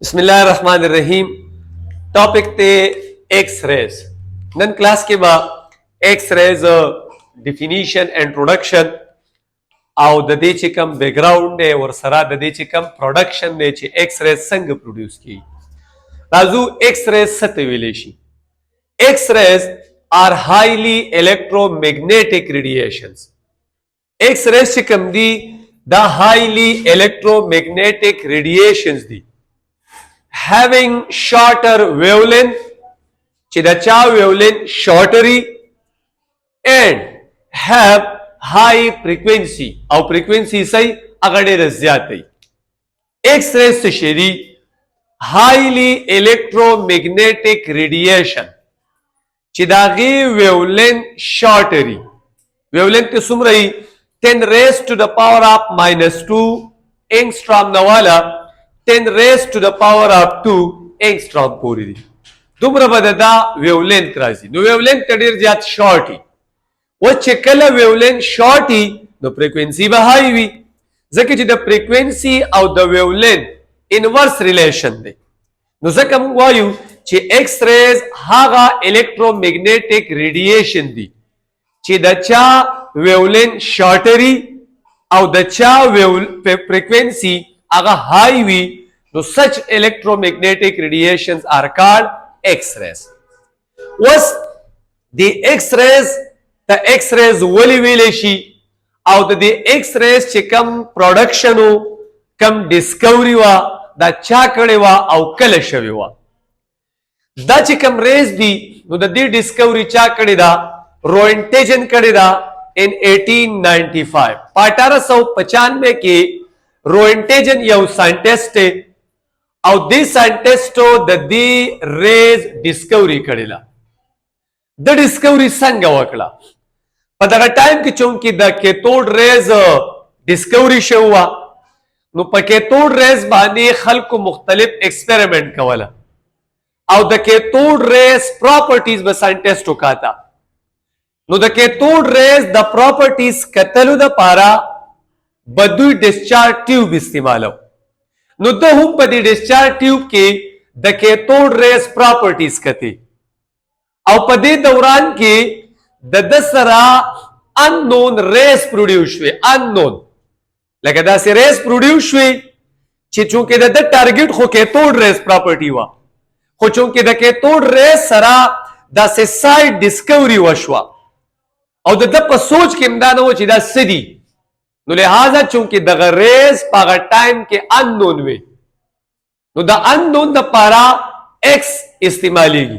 बिस्मिल्लाहिर्रहमानिर्रहीम। टॉपिक ते x raise. None class के बाद एक्स रेज डिफिनीशन इंट्रोडक्शन आओ ददे चिकम बैकग्राउंड है और सरा ददे चिकम प्रोडक्शन दे चे एक्स रेज संग प्रोड्यूस की राजू एक्स रेज सतविलेशी। X rays are highly electromagnetic radiations. X rays चिकम दी द हाईली इलेक्ट्रोमैग्नेटिक रेडिएशंस दी having shorter wavelength, chidacha wavelength shortery, and have high frequency or frequency say agade razyatai. X-rays se sheri highly electromagnetic radiation chidagi wavelength shortery. Wavelength ke sumrai 10 raised to the power of -2 angstrom nawala 10 raised to the power of 2 angstrom पूरी दी दुमरा बददा वेवलेंथ राजी no wavelength कड़ीर जात शॉर्ट ही वो चेकला wavelength short ही no frequency बहाई हुई जके जिदा फ्रीक्वेंसी और the wavelength inverse relation they know जके हम वायु चे एक्स रेज हागा इलेक्ट्रोमैग्नेटिक रेडिएशन दी चे दचा वेवलेंथ शॉर्टरी और दचा फ्रीक्वेंसी अगर हाई हुई तो such electromagnetic radiations are called X-rays. Was the X-rays wali vileshi out the X-rays chikam production kam discovery wa da chakade wa au kalashavi wa da chikam rays di no the discovery chakade da Roentgen kade da in 1895 1895 के रोएंटेजन यह साइंटिस्ट है और दी साइंटिस्टो द दी raise discovery करेला the discovery संग वकला पता टाइम की चूंकि द कैथोड रेज डिस्कवरी शे हुआ नो प कैथोड रेज बानी खल्क को मुख्तलिफ एक्सपेरिमेंट कवला और द कैथोड रेज प्रॉपर्टीज ब साइंटिस्टो कहता know the cathode rays the properties कतलु द पारा बदुई डिस्चार्ज ट्यूब इस्तेमाल हो नो तो हम पदी डिस्चार्ज ट्यूब के द कैथोड रेज प्रॉपर्टीज कते और पदे दौरान के द दसरा अननोन रेज प्रोड्यूस हुए अननोन लगे दा से रेज प्रोड्यूस हुए चूंकि द टारगेट हो कैथोड रेज प्रॉपर्टी हुआ हो चूंकि द कैथोड रेज सरा दा से साइड डिस्कवरी वशवा और द सोच के इमदान हो चिदा सिदी नो लिहाजा चूंकि द रेज पागा टाइम के अननोन वे नो द अननोन द पारा एक्स इस्तेमालेगी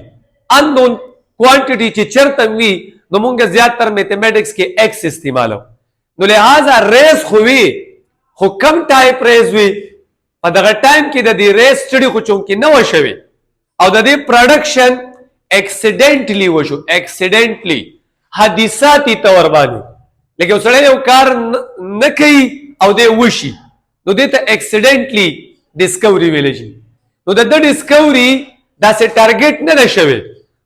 अननोन क्वांटिटी ची चरतंगी नो मुंगे ज्यादातर मैथमेटिक्स के एक्स इस्तेमाल हो नो लिहाजा रेज हुई हो कम टाइप रेज हुई और द टाइम की दी रेज स्टडी को चूंकि न वशवे और दी प्रोडक्शन एक्सीडेंटली वशो एक्सीडेंटली हदीसाती तौर बानी लेकिन उसने वो कार न कही और दे वशी नो दे तो accidentally discovery village know the discovery दा से टारगेट न नशवे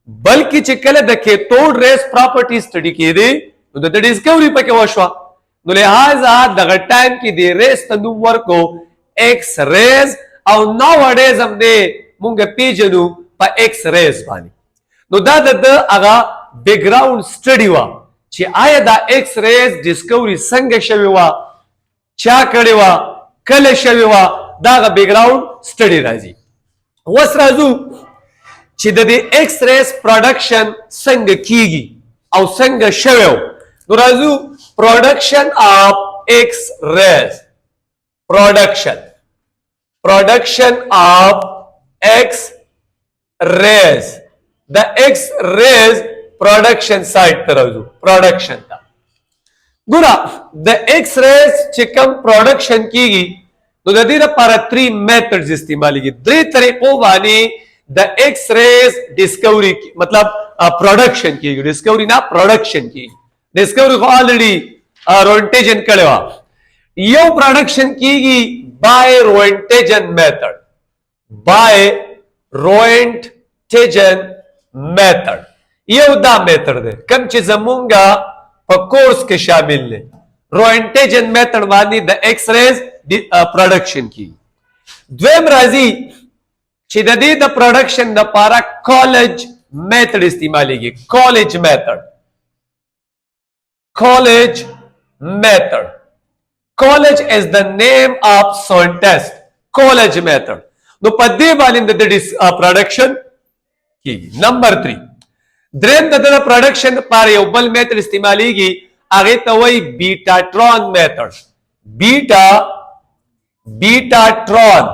बल्कि चिकले the cathode rays property study की दे नो द डिस्कवरी पे के वशवा नो लिहाजा द टाइम की दे रेज तनुवर को एक्स रेज और नाउअडेज हमने मुंगे पेजनु पर एक्स रेज बानी नो द अगा बैकग्राउंड स्टडी वा ची आया दा एक्स रेज डिस्कवरी संग शविवा चा कड़ेवा कल शविवा दागा बैकग्राउंड स्टडी राजी वस राजू ची दे एक्स रेज प्रोडक्शन संग कीगी और संग शवेव तो राजू production of X rays production of X rays द एक्स रेज प्रोडक्शन साइड तरह प्रोडक्शन था गुरा द एक्स रेज चिकम प्रोडक्शन की तो दीर पर 3 मेथड्स इस्तेमाल की 3 तरीकों वाली द एक्स रेज डिस्कवरी मतलब प्रोडक्शन की डिस्कवरी ना प्रोडक्शन की डिस्कवरी को ऑलरेडी रोएंटेजन कड़वा यो प्रोडक्शन की बाय रोएंटेजन मेथड ये उदा मेथड दे कम चीज मूंगा कोर्स के शामिल ने रोएंटेजन मेथड वाली द एक्स रेज प्रोडक्शन की द्वेम राजी چې د دې د پروډکشن لپاره کالج میتھډ استعمالېږي. کالج میتھډ college is the name of scientist. college method. نو په دې باندې د پروډکشن کیږي. نمبر 3 دریم د پروډکشن لپاره یو بل میتھډ استعمالېږي هغه ته وایي بیټاټرون میتھډ. بیټاټرون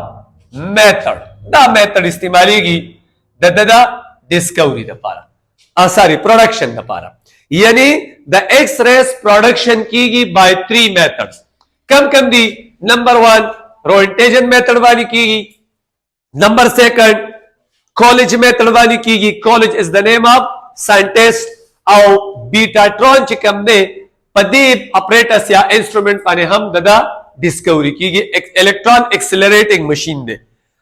میتھډ دا میتھډ استعمالېږي د ډسکوري لپاره سوري پروډکشن لپاره. یعنی د ایکس ریز پروډکشن کیږي باي 3 میتھډز. کم دي؟ نمبر 1 روئنټیجن میتھډ باندې کیږي. نمبر 2 کالج میتھډ باندې کیږي. کالج از د نیم اف ساينټیسټ او بیټاټرون چې کوم دی په دې اپریټس یا انسټرومنټ باندې هم د ډسکوري کیږي. الکترون اکسلریټینګ ماشين دی.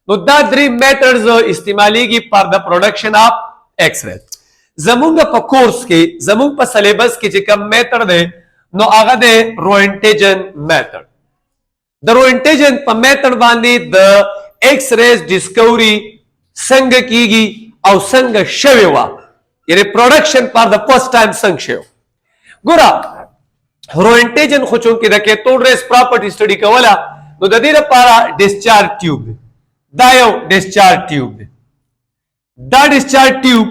نو دا 3 میتھډز استعمالېږي پر د پروډکشن اف ایکس ریز. زمونږ په کورس کې زمونږ په سلیبس کې چې کوم میتھډ دی نو هغه دی روئنټیجن میتھډ. د روئنټیجن په میتھډ باندې د ایکس ریز ډسکوري څنګه کیږي او څنګه شوی و، یعنی پروډکشن پر د فرست ټایم څنګه شو. ګوره روئنټیجن خو چونکې د کیتود ریز پراپرټي سټډي کوله نو د دې لپاره ډسچارج ټیوب دی. دا یو ډسچارج ټیوب دی. دا ډسچارج ټیوب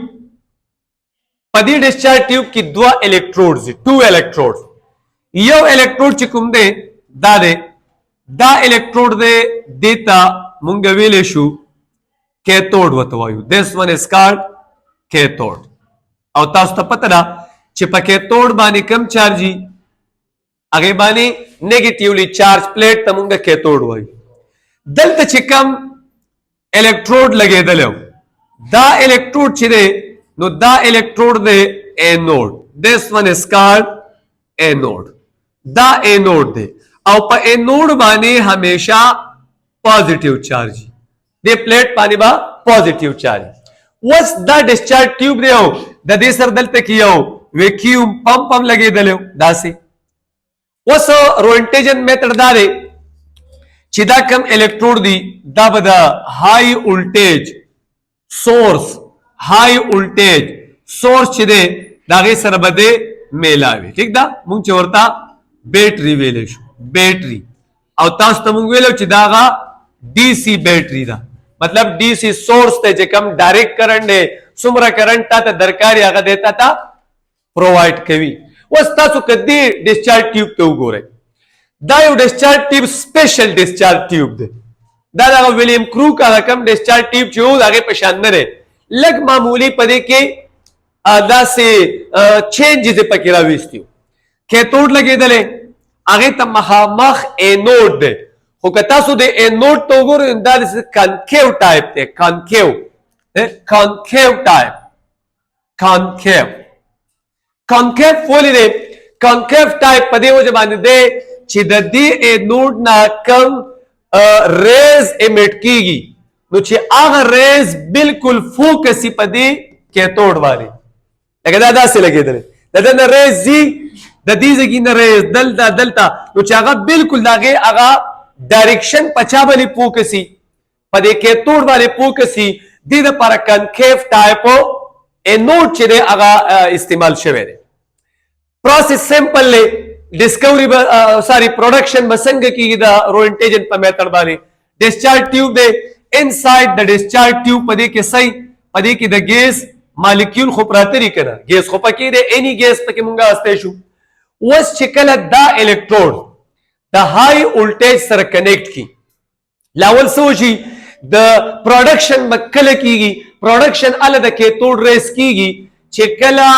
په دې ډسچارج ټیوب کې 2 الکتروډز دي. 2 الکتروډز. یو الکتروډ چې کوم دی دا الکتروډ دی دیتا مونږ ویلې شو کیتود وته وایو. this one is called cathode. او تاسو ته پته ده چې په کیتود باندې کم چارجي هغه باندې نیگیټیولی چارج پلیټ ته مونږ کیتود وایو. دلته چې کم الکتروډ لګیدل دا الکتروډ چې دی نو دا الکتروډ دی اینوډ. this one is called اینوډ. دا اینوډ دی او په اینوډ باندې همیشه پوزټیو چارج دی. پلیټ باندې با پوزټیو چارج. وس دا ډسچارج ټیوب دی او د دې سر دلته کې یو ویکیوم پمپ لګیدل داسې. وس روئنټیجن میتھډ دا دی چې دا کم الکتروډ دی دا به د های وولټیج سورس چې دی دا غي سره بده میلاوي. ٹھیک ده؟ مونږ چې ورته بیټری ویلې شو بیټری او تاسو ته مونږ ویلو چې داغه ډي سي بیټری ده. مطلب ډي سي سورس ته چې کم ډایرکټ کرنٹ دی څومره کرنٹ ته درکاري هغه دیتا تا پرووایډ کوي. وس تاسو کدي ډسچارج ټیوب ته وګورئ. دا یو ډسچارج ټیوب سپیشل ډسچارج ټیوب دی. دا د ویلیام کروک هغه کم ډسچارج ټیوب چې وو هغه په شان نه دی. لګ معمولی پدې کې دا سه چینجز پکې راوستیو. کیتود لګیدلې هغه ته مخامخ اینوډ دی. خو که تاسو د اینوډ ته وګورئ دا د کنکیو ټایپ دی. کنکیو ټایپ. کنکیو ولې دی کنکیو ټایپ په دې وجه باندې دی چې د دې اینوډ نه کم ریز امیټ کیږي نو چې هغه ریز بالکل فوکسي په دې کیتود باندې لکه دا داسې لګیدل. د دې ریز زی د دې ځګې نه ریز دلته نو چې هغه بالکل داغه هغه ډایرکشن پچا باندې فوکسي په دې کیتود باندې فوکسي. د دې لپاره کنکیو ټایپ اینوډ چې دی هغه استعمال شوی دی. پروسس سمپل دی. ډسکوري پروډکشن به څنګه کیږي د روئنټیجن په میتھډ باندې. ډسچارج ټیوب دی. انساید د ډسچارج ټیوب په دې کې په دې کې د ګیس مالیکول خو پراتري کنه ګیس خو پکې دی اني ګیس پکې مونږه واسطه شو. وس چې کله دا الکتروډ د های وولټیج سره کنیکټ کی لاول سوچي د پروډکشن کله کیږي. پروډکشن ال د کیتود ریس کیږي چې کله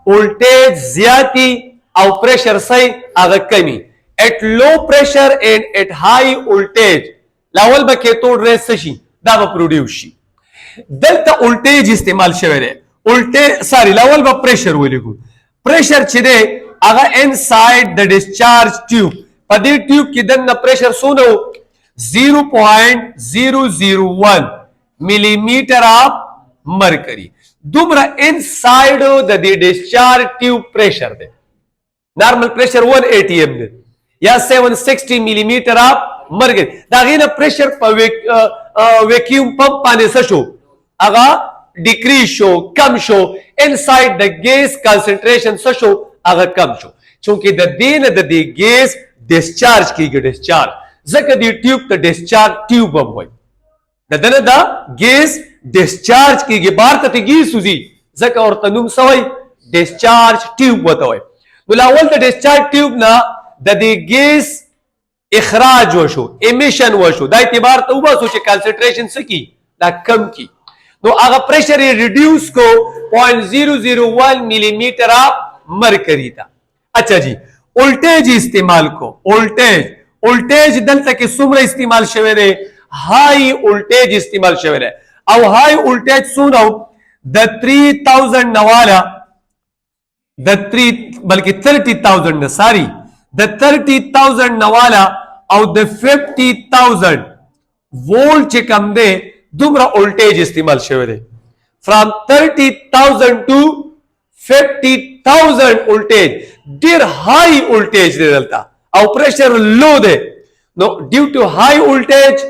وولټیج زیاتی او پریشر هغه کمی. at low pressure and at high voltage لاول به کیتود ریس شي دا به پروډیوس شي. دلته وولټیج استعمال شوی دی. لاول به پریشر ولیکو. پریشر چې دی هغه انساید د ډسچارج ټیوب په دې ټیوب کې دنه پریشر سونه 0.001 ملي میټر اف مرکری. دومره انساید د دې ډسچارج ټیوب پریشر دی. نارمل پریشر 1 atm دی یا 760 ملي میټر اف مرګ دا غینه پریشر په ویکیوم پمپ باندې څه شو هغه ډیکریز شو کم شو انساید د ګیس کنسنټریشن څه شو هغه کم شو چونکه د دین د دې ګیس ډیسچارج کیږي ډیسچارج ځکه دی ټیوب ته ډیسچارج ټیوب هم وایي دنه دا ګیس ډیسچارج کیږي بار ته ګیس وزي ځکه ورته نوم سوی ډیسچارج ټیوب وته وي نو اول د ډیسچارج ټیوب نه د دې ګیس اخراج وشو امیشن وشو دا اعتبار ته وباسو چې کنسنټریشن سکی دا کم کی نو هغه پریشر یې ریډیوس کو 0.001 ملی میټر مرکری تا اچھا جی وولټیج استعمال کو وولټیج دلته کې څومره استعمال شوی دی هاي وولټیج استعمال شوی دی او هاي وولټیج څونه د 3000 نواله د 3 بلکې 30000 نه ساری د 30000 نواله او د 50000 وولټ چې کم دی دومره وولټیج استعمال شوی دی from 30000 to 50000 وولټیج ډیر هاي وولټیج دی دلته او پریشر لو دی نو ډیو ټو هاي وولټیج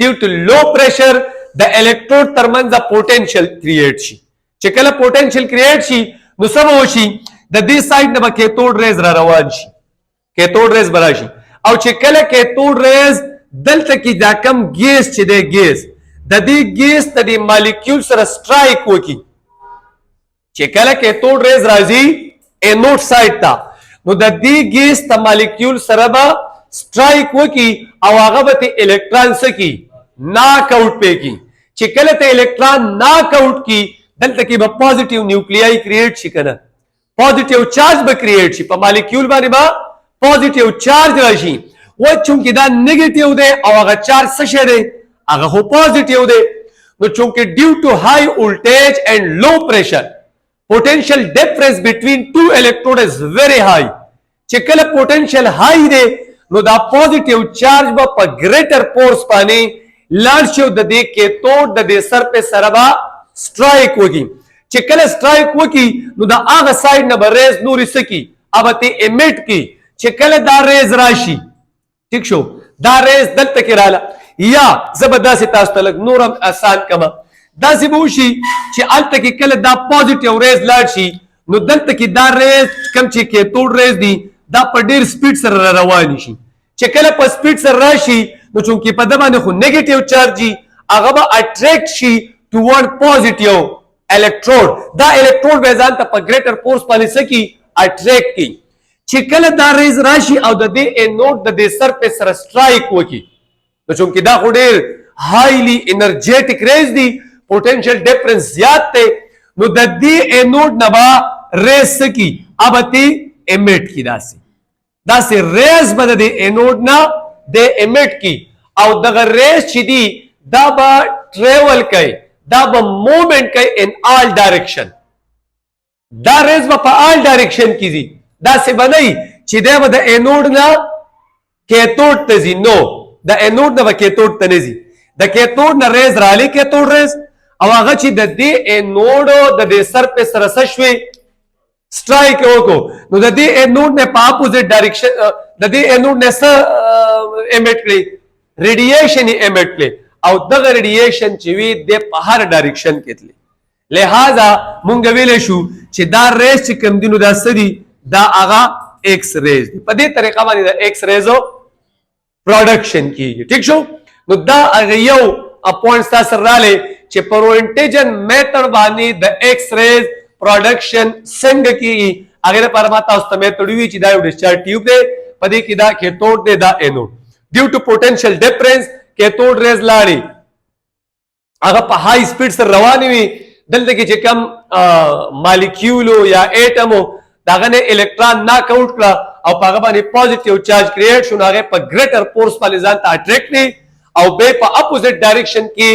ډیو ټو لو پریشر د الکترود ترمنځ پوتنشل کریټ شي چې کله پوتنشل کریټ شي نو سم وشي د دې سایډ نه کیتود ریز را روان شي کیتود ریز براشي او چې کله کیتود ریز دلته کې دا کم ګیس چې دی ګیس د دې ګیس د دې مالیکول سره سټرایک وکي چې کله کیتود ریز راځي انود سایډ ته نو د دې ګیس ته مالیکول سره به سټرایک وکي او هغه به الکترون سکی ناک آؤٹ پہ کی چې کله ته الکترون ناک آؤٹ کی دلته کې به پوزټیو نیوکلیای کریټ شي کنه پوزټیو چارج به کریټ شي په مالیکول باندې به پوزټیو چارج راشي و چونکه دا نیگیټیو دی او هغه چارج څه شي دی هغه هو پوزټیو دی نو چونکه ډیو ټو های وولټیج اینڈ لو پریشر potential difference between two electrodes is very high چې کله potential high دی نو دا پوزټیو چارج به په ګریټر فورس باندې لاړ شي د دې کیتود د دې سر په سره به سټرایک وکي چې کله سټرایک وکي نو دا هغه سایډ نه به ریز نوري سکی اوبه ته امیټ کی چې کله دا ریز راشي ٹھیک شو دا ریز دلته کې رااله یا زبرداسي تاسو ته لګ نورم آسان کما داسې به وشي چې هلته کې کله دا پوزټیو ریز لاړ شي نو دلته کې دا ریز کم چې کیتود ریز دی دا په ډیر سپیډ سره روان شي چې کله په سپیډ سره راشي نو چونکه په د باندې خو نیگیټیو چارج هغه به اټریکټ شي ټوورډ پوزټیو الکترود دا الکترود به ځان ته په ګریټر فورس باندې سکی اټریکټ کی چې کله دا ریز راشي او د دې انود د دې سر په سره سټرایک وکي نو چونکه دا خو ډیر هایلی انرجیټک ریز دی پوتنشل ډیفرنس زیات دی نو د دې انود نه با ریز سکی ابتی امیټ کی داسې ریز به د انود نه د امیټ کی او دغه ریز چې دی دا به ټریول کوي دا به موومنٹ کوي ان آل ډایرکشن دا ریز به په آل ډایرکشن کې ځي داسې به نه چې دی به د انود نه کیتود ته ځي نو د انود نه به کیتود ته نه ځي د کیتود نه ریز رالی کیتود ریز او هغه چې د دې انود د دې سر په سره څه شوي سټرایک وکړو نو د دې انود نه په اپوزیټ ډایرکشن د دې انود نه څه امیټ کړي ریډیشن امیټ کړي او دغه ریډیشن چې وي د په هر ډایرکشن کې تللی لہذا مونږ ویلی شو چې دا ریز چې کوم دي نو دا څه دي دا هغه ایکس ریز دي په دې طریقه باندې د ایکس ریزو پروډکشن کیږي ٹھیک شو نو دا هغه یو پوینټ تاسو رالی چې پرونټیجن میتھډ باندې د ایکس ریز پروډکشن څنګه کیږي هغه لپاره ما تاسو ته میتھډ وی چې دا یو ډیسچارج ټیوب دی په دې کې دا کیتود دی دا انود ډیو ټو پوتنشل ډیفرنس کیتود ریز لاړي هغه په های سپیډ سره رواني وي دلته کې چې کم مالیکولو یا ایټمو داغه نه الکترون ناک آؤٹ کړه او په هغه باندې پوزټیو چارج کریټ شو هغه په ګریټر فورس باندې ځان ته اټریکټ نه او به په اپوزیټ ډایرکشن کې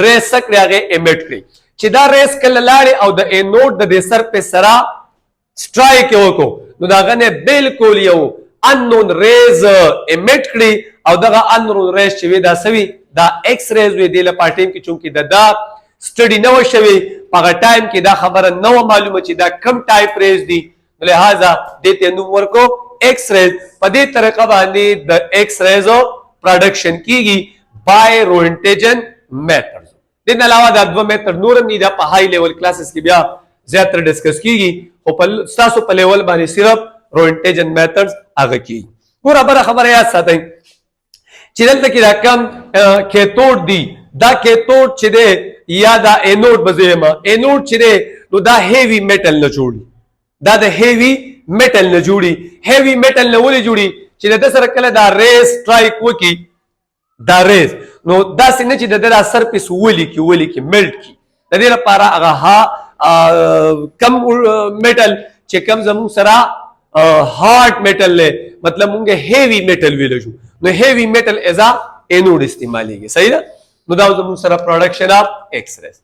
ریز سکړي هغه امیټ کړي چې دا ریز کله لاړي او د انود د سر په سرا سټرایک وکړو نو داغه نه بالکل یو انون ریز امیټ کړي او دغه انون ریز چې وی دا سوي دا ایکس ریز وی دی لپاره ټیم کې چونکی دا سټډي نو شوی په ټایم کې دا خبره نو معلومه چې دا کم ټایپ ریز دی لہذا دته نو ورکو ایکس ریز په دې طریقه باندې د ایکس ریزو प्रोडक्शन की बाय रोएंटेजन मेथड। दिन अलावा दा दो मेथड नूरम नी दा पे high level classes की बिया ज्यादा डिस्कस की सासो पे लेवल बानी सिर्फ रोएंटेजन मेथड्स आगे की पूरा बड़ा खबर याद साथ चिदल तक रकम केतोड दी दा केतोड चिदे या दा एनोड बजेमा एनोड चिदे नो दा हेवी मेटल न जोड़ी दा द हेवी मेटल न जोड़ी हेवी मेटल न वली जोड़ी चिदे द सर कले दा रेस स्ट्राइक वकी दा रेस नो दा सिने चिदे दा सरफेस वली की मेल्ट की दे लपारा अगा हा कम मेटल चे कम जमु सरा हार्ड मेटल ले मतलब मुंगे हेवी मेटल भी लजू नो हेवी मेटल एज आ एनोड इस्तेमाल सही ना नो दा जमु सरा प्रोडक्शन ऑफ एक्स रेस।